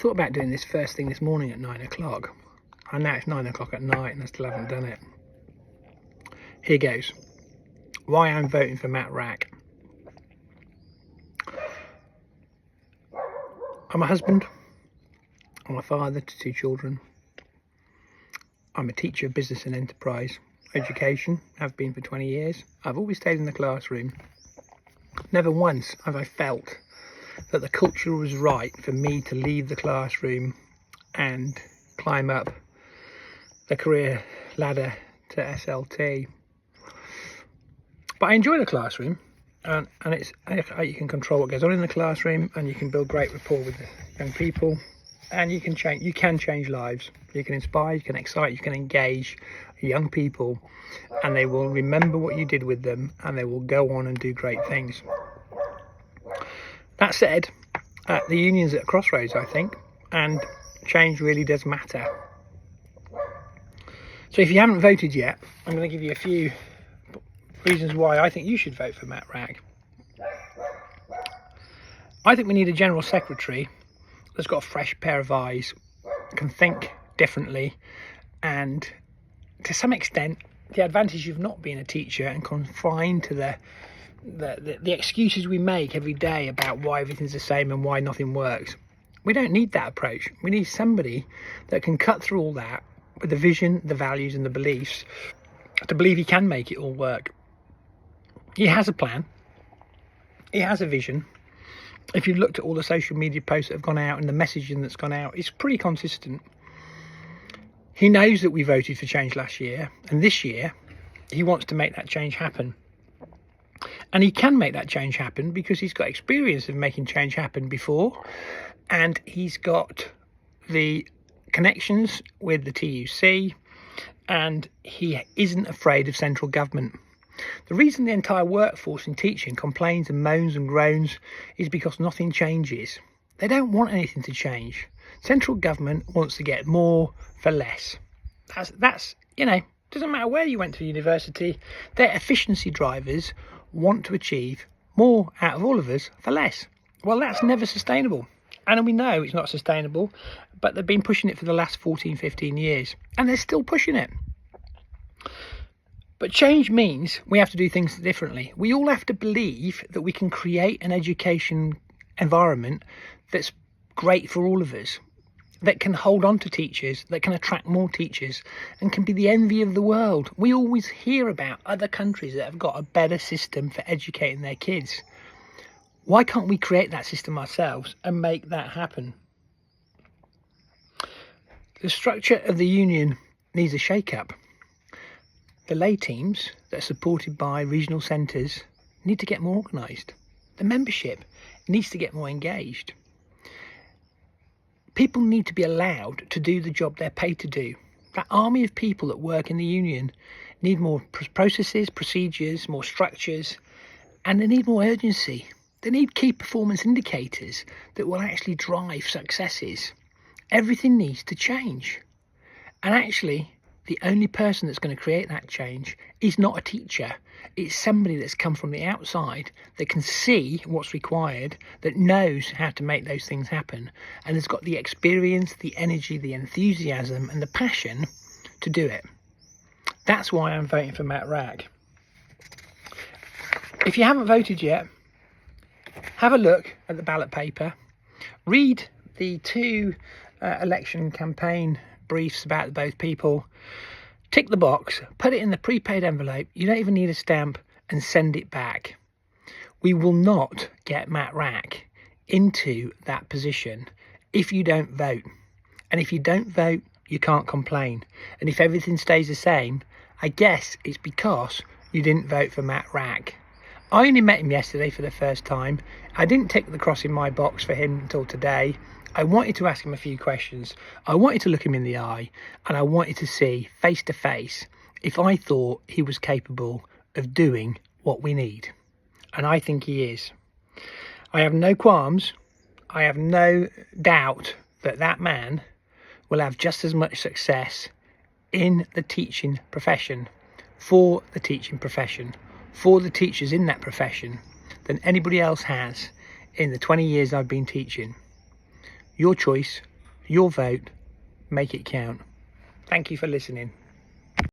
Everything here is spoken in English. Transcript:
thought about doing this first thing this morning at 9 o'clock. And now it's 9 o'clock at night and I still haven't done it. Here goes. Why I'm voting for Matt Wrack. I'm a husband. I'm a father to 2 children. I'm a teacher of business and enterprise education. Have been for 20 years. I've always stayed in the classroom. Never once have I felt that the culture was right for me to leave the classroom and climb up the career ladder to SLT. But I enjoy the classroom, and it's you can control what goes on in the classroom, and you can build great rapport with the young people, and you can change lives. You can inspire, you can excite, you can engage young people, and they will remember what you did with them, and they will go on and do great things. That said, the union's at a crossroads, I think, and change really does matter. So if you haven't voted yet, I'm going to give you a few reasons why I think you should vote for Matt Wrack. I think we need a general secretary that's got a fresh pair of eyes, can think differently, and to some extent the advantage of not being a teacher and confined to the excuses we make every day about why everything's the same and why nothing works. We don't need that approach. We need somebody that can cut through all that with the vision, the values and the beliefs to believe he can make it all work. He has a plan. He has a vision. If you've looked at all the social media posts that have gone out and the messaging that's gone out, it's pretty consistent. He knows that we voted for change last year, and this year he wants to make that change happen. And he can make that change happen because he's got experience of making change happen before, and he's got the connections with the TUC, and he isn't afraid of central government. The reason the entire workforce in teaching complains and moans and groans is because nothing changes. They don't want anything to change. Central government wants to get more for less. That's doesn't matter where you went to university, their efficiency drivers want to achieve more out of all of us for less. Well, that's never sustainable. And we know it's not sustainable, but they've been pushing it for the last 14, 15 years, and they're still pushing it. But change means we have to do things differently. We all have to believe that we can create an education environment that's great for all of us, that can hold on to teachers, that can attract more teachers, and can be the envy of the world. We always hear about other countries that have got a better system for educating their kids. Why can't we create that system ourselves and make that happen? The structure of the union needs a shake-up. The lay teams that are supported by regional centres need to get more organised. The membership needs to get more engaged. People need to be allowed to do the job they're paid to do. That army of people that work in the union need more processes, procedures, more structures, and they need more urgency. They need key performance indicators that will actually drive successes. Everything needs to change. And actually, the only person that's going to create that change is not a teacher. It's somebody that's come from the outside that can see what's required, that knows how to make those things happen, and has got the experience, the energy, the enthusiasm and the passion to do it. That's why I'm voting for Matt Wrack. If you haven't voted yet, have a look at the ballot paper. Read the 2 election campaign briefs about both people. Tick the box, put it in the prepaid envelope. You don't even need a stamp, and send it back. We will not get Matt Wrack into that position if you don't vote. And if you don't vote, you can't complain. And if everything stays the same, I guess it's because you didn't vote for Matt Wrack. I only met him yesterday for the first time. I didn't tick the cross in my box for him until today. I wanted to ask him a few questions. I wanted to look him in the eye, and I wanted to see face to face if I thought he was capable of doing what we need. And I think he is. I have no qualms. I have no doubt that that man will have just as much success in the teaching profession, for the teaching profession, for the teachers in that profession, than anybody else has in the 20 years I've been teaching. Your choice, Your vote, make it count. Thank you for listening.